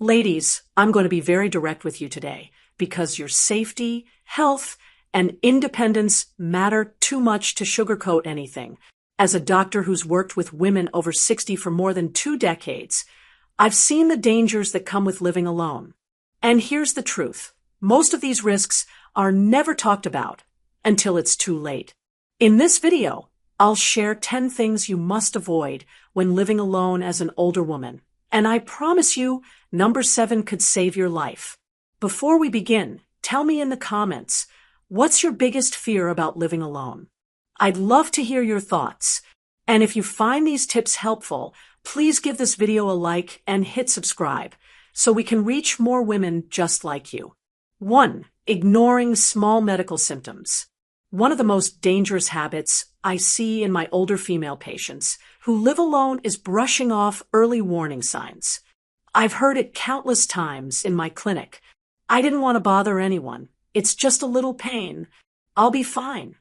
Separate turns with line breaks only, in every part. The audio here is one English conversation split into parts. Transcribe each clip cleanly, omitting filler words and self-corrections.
Ladies, I'm going to be very direct with you today because your safety, health, and independence matter too much to sugarcoat anything. As a doctor who's worked with women over 60 for more than 2 decades, I've seen the dangers that come with living alone. And here's the truth. Most of these risks are never talked about until it's too late. In this video, I'll share 10 things you must avoid when living alone as an older woman. And I promise you, number 7 could save your life. Before we begin, tell me in the comments, what's your biggest fear about living alone? I'd love to hear your thoughts. And if you find these tips helpful, please give this video a like and hit subscribe so we can reach more women just like you. 1. Ignoring small medical symptoms. One of the most dangerous habits I see in my older female patients who live alone is brushing off early warning signs. I've heard it countless times in my clinic. I didn't want to bother anyone. It's just a little pain. I'll be fine.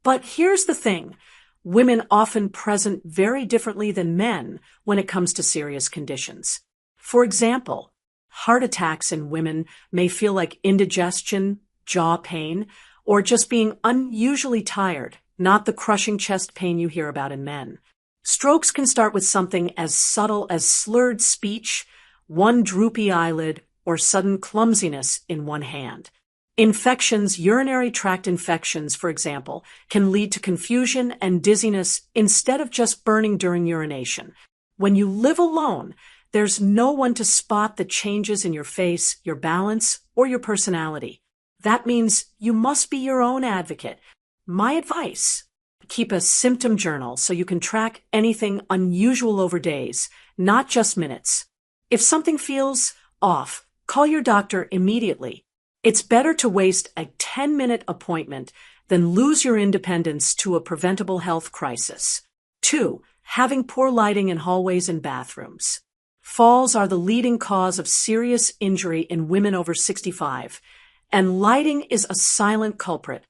But here's the thing. Women often present very differently than men when it comes to serious conditions. For example, heart attacks in women may feel like indigestion, jaw pain, or just being unusually tired, not the crushing chest pain you hear about in men. Strokes can start with something as subtle as slurred speech, one droopy eyelid, or sudden clumsiness in one hand. Infections, urinary tract infections, for example, can lead to confusion and dizziness instead of just burning during urination. When you live alone, there's no one to spot the changes in your face, your balance, or your personality. That means you must be your own advocate. My advice: keep a symptom journal so you can track anything unusual over days, not just minutes. If something feels off, call your doctor immediately. It's better to waste a 10-minute appointment than lose your independence to a preventable health crisis. 2. Having poor lighting in hallways and bathrooms. Falls are the leading cause of serious injury in women over 65. And lighting is a silent culprit.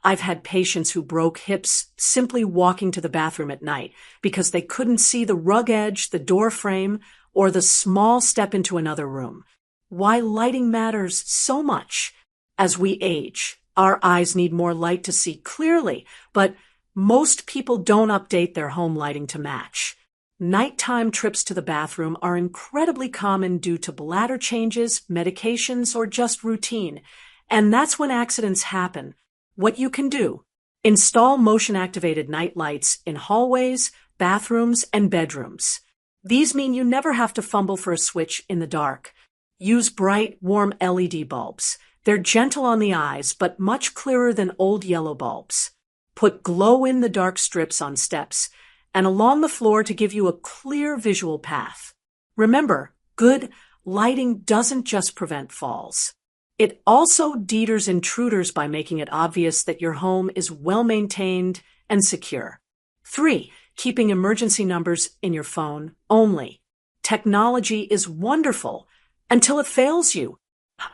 I've had patients who broke hips simply walking to the bathroom at night because they couldn't see the rug edge, the door frame, or the small step into another room. Why lighting matters so much. As we age, our eyes need more light to see clearly, but most people don't update their home lighting to match. Nighttime trips to the bathroom are incredibly common due to bladder changes, medications, or just routine. And that's when accidents happen. What you can do: install motion-activated night lights in hallways, bathrooms, and bedrooms. These mean you never have to fumble for a switch in the dark. Use bright, warm LED bulbs. They're gentle on the eyes, but much clearer than old yellow bulbs. Put glow-in-the-dark strips on steps and along the floor to give you a clear visual path. Remember, good lighting doesn't just prevent falls. It also deters intruders by making it obvious that your home is well-maintained and secure. 3. Keeping emergency numbers in your phone only. Technology is wonderful until it fails you.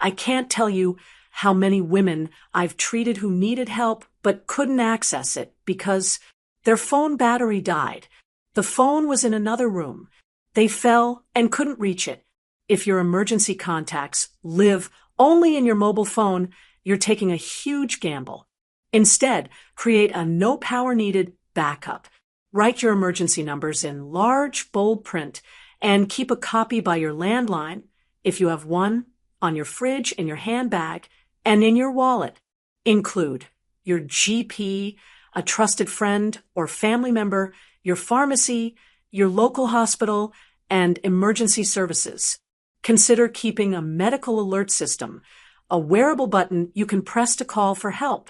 I can't tell you how many women I've treated who needed help but couldn't access it because their phone battery died. The phone was in another room. They fell and couldn't reach it. If your emergency contacts live only in your mobile phone, you're taking a huge gamble. Instead, create a no power needed backup. Write your emergency numbers in large, bold print and keep a copy by your landline, if you have one, on your fridge, in your handbag, and in your wallet. Include your GP, a trusted friend or family member, your pharmacy, your local hospital, and emergency services. Consider keeping a medical alert system, a wearable button you can press to call for help,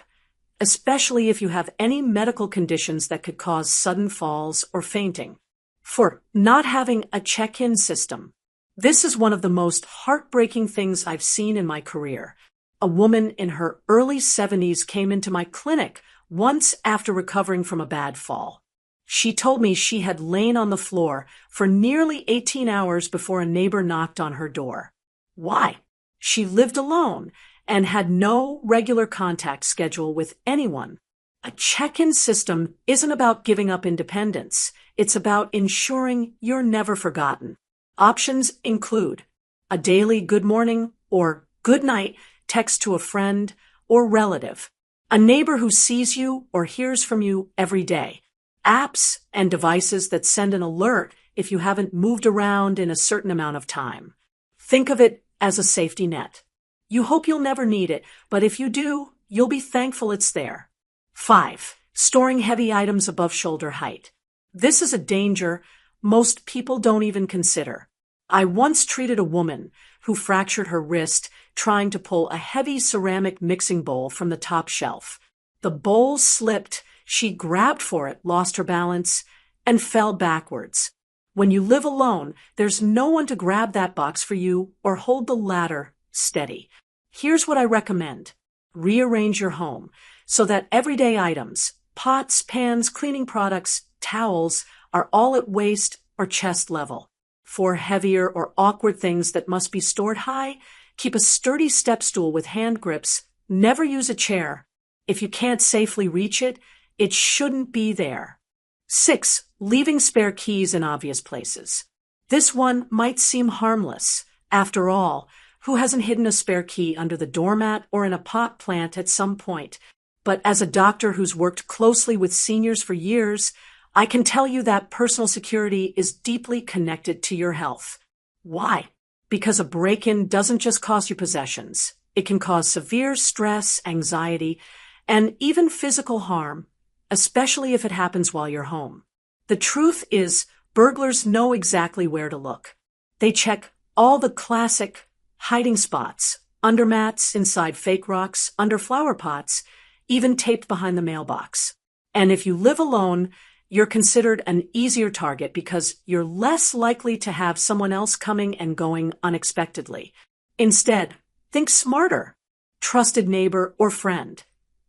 especially if you have any medical conditions that could cause sudden falls or fainting. 4. Not having a check-in system. This is one of the most heartbreaking things I've seen in my career. A woman in her early 70s came into my clinic once after recovering from a bad fall. She told me she had lain on the floor for nearly 18 hours before a neighbor knocked on her door. Why? She lived alone and had no regular contact schedule with anyone. A check-in system isn't about giving up independence. It's about ensuring you're never forgotten. Options include a daily good morning or good night text to a friend or relative, a neighbor who sees you or hears from you every day, apps and devices that send an alert if you haven't moved around in a certain amount of time. Think of it as a safety net. You hope you'll never need it, but if you do, you'll be thankful it's there. 5. Storing heavy items above shoulder height. This is a danger most people don't even consider. I once treated a woman who fractured her wrist trying to pull a heavy ceramic mixing bowl from the top shelf. The bowl slipped, she grabbed for it, lost her balance, and fell backwards. When you live alone, there's no one to grab that box for you or hold the ladder steady. Here's what I recommend. Rearrange your home so that everyday items, pots, pans, cleaning products, towels, are all at waist or chest level. For heavier or awkward things that must be stored high, keep a sturdy step stool with hand grips. Never use a chair. If you can't safely reach it, it shouldn't be there. 6. Leaving spare keys in obvious places. This one might seem harmless. After all, who hasn't hidden a spare key under the doormat or in a pot plant at some point? But as a doctor who's worked closely with seniors for years, I can tell you that personal security is deeply connected to your health. Why? Because a break-in doesn't just cost you possessions. It can cause severe stress, anxiety, and even physical harm, especially if it happens while you're home. The truth is, burglars know exactly where to look. They check all the classic hiding spots, under mats, inside fake rocks, under flower pots, even taped behind the mailbox. And if you live alone, you're considered an easier target because you're less likely to have someone else coming and going unexpectedly. Instead, think smarter. Trusted neighbor or friend.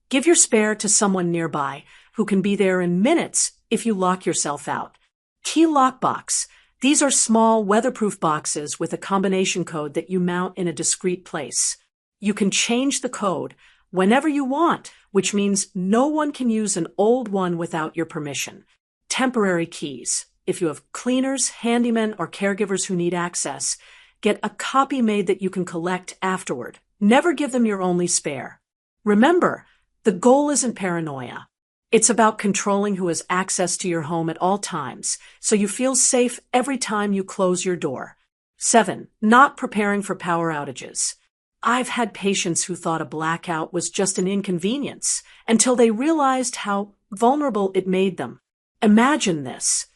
Give your spare to someone nearby who can be there in minutes if you lock yourself out. Key lockbox. These are small, weatherproof boxes with a combination code that you mount in a discreet place. You can change the code whenever you want, which means no one can use an old one without your permission. Temporary keys. If you have cleaners, handymen, or caregivers who need access, get a copy made that you can collect afterward. Never give them your only spare. Remember, the goal isn't paranoia. It's about controlling who has access to your home at all times, so you feel safe every time you close your door. 7. Not preparing for power outages. I've had patients who thought a blackout was just an inconvenience until they realized how vulnerable it made them. Imagine this.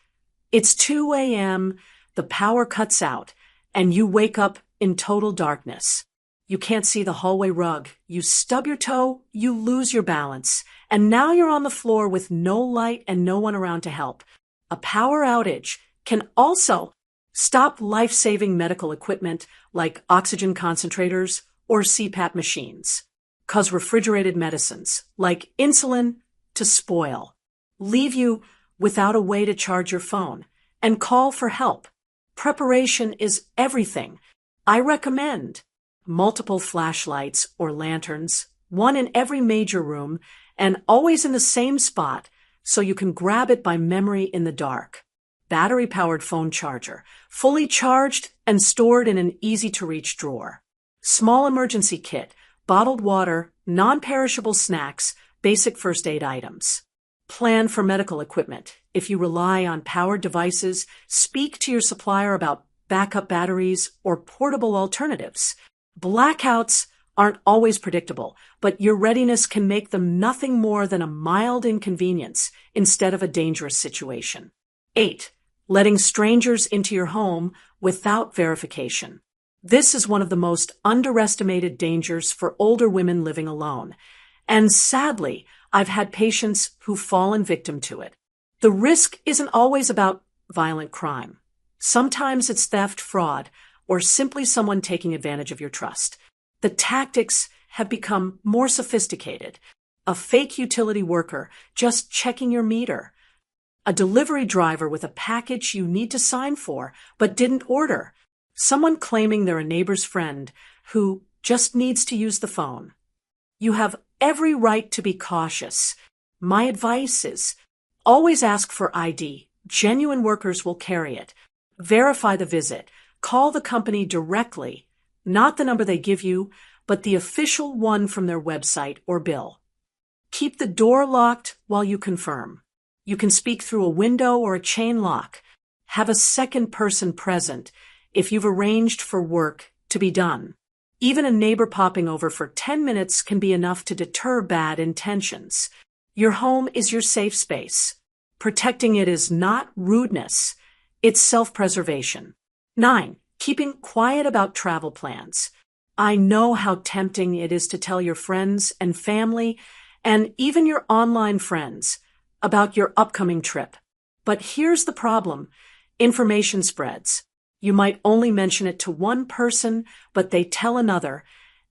It's 2 a.m., the power cuts out, and you wake up in total darkness. You can't see the hallway rug. You stub your toe, you lose your balance, and now you're on the floor with no light and no one around to help. A power outage can also stop life-saving medical equipment like oxygen concentrators or CPAP machines, cause refrigerated medicines like insulin to spoil, leave you without a way to charge your phone, and call for help. Preparation is everything. I recommend multiple flashlights or lanterns, one in every major room, and always in the same spot so you can grab it by memory in the dark. Battery-powered phone charger, fully charged and stored in an easy-to-reach drawer. Small emergency kit, bottled water, non-perishable snacks, basic first aid items. Plan for medical equipment. If you rely on powered devices, speak to your supplier about backup batteries or portable alternatives. Blackouts aren't always predictable, but your readiness can make them nothing more than a mild inconvenience instead of a dangerous situation. 8. Letting strangers into your home without verification. This is one of the most underestimated dangers for older women living alone. And sadly, I've had patients who've fallen victim to it. The risk isn't always about violent crime. Sometimes it's theft, fraud, or simply someone taking advantage of your trust. The tactics have become more sophisticated. A fake utility worker just checking your meter. A delivery driver with a package you need to sign for but didn't order. Someone claiming they're a neighbor's friend who just needs to use the phone. You have every right to be cautious. My advice is always ask for ID. Genuine workers will carry it. Verify the visit. Call the company directly, not the number they give you, but the official one from their website or bill. Keep the door locked while you confirm. You can speak through a window or a chain lock. Have a second person present if you've arranged for work to be done. Even a neighbor popping over for 10 minutes can be enough to deter bad intentions. Your home is your safe space. Protecting it is not rudeness, it's self-preservation. 9. Keeping quiet about travel plans. I know how tempting it is to tell your friends and family, and even your online friends, about your upcoming trip. But here's the problem. Information spreads. You might only mention it to one person, but they tell another,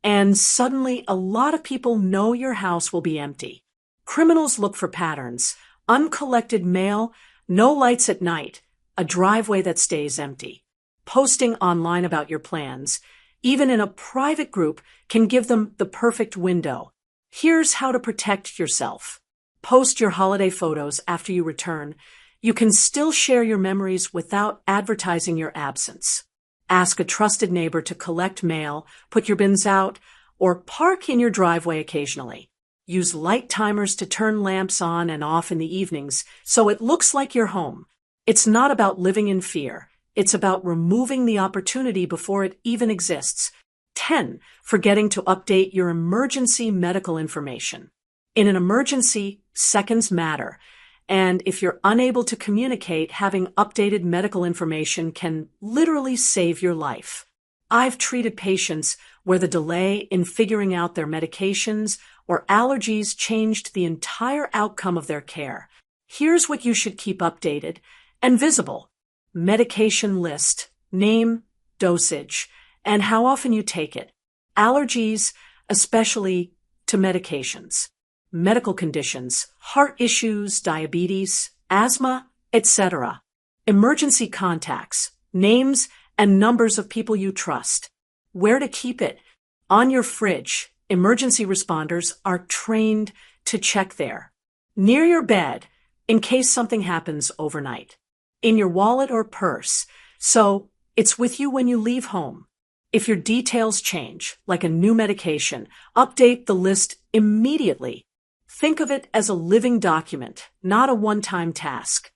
and suddenly a lot of people know your house will be empty. Criminals look for patterns. Uncollected mail, no lights at night, a driveway that stays empty. Posting online about your plans, even in a private group, can give them the perfect window. Here's how to protect yourself. Post your holiday photos after you return. You can still share your memories without advertising your absence. Ask a trusted neighbor to collect mail, put your bins out, or park in your driveway occasionally. Use light timers to turn lamps on and off in the evenings so it looks like you're home. It's not about living in fear. It's about removing the opportunity before it even exists. 10. Forgetting to update your emergency medical information. In an emergency, seconds matter. And if you're unable to communicate, having updated medical information can literally save your life. I've treated patients where the delay in figuring out their medications or allergies changed the entire outcome of their care. Here's what you should keep updated and visible. Medication list, name, dosage, and how often you take it. Allergies, especially to medications. Medical conditions, heart issues, diabetes, asthma, etc. Emergency contacts, names and numbers of people you trust. Where to keep it? On your fridge. Emergency responders are trained to check there. Near your bed, in case something happens overnight. In your wallet or purse, so it's with you when you leave home. If your details change, like a new medication, update the list immediately. Think of it as a living document, not a one-time task.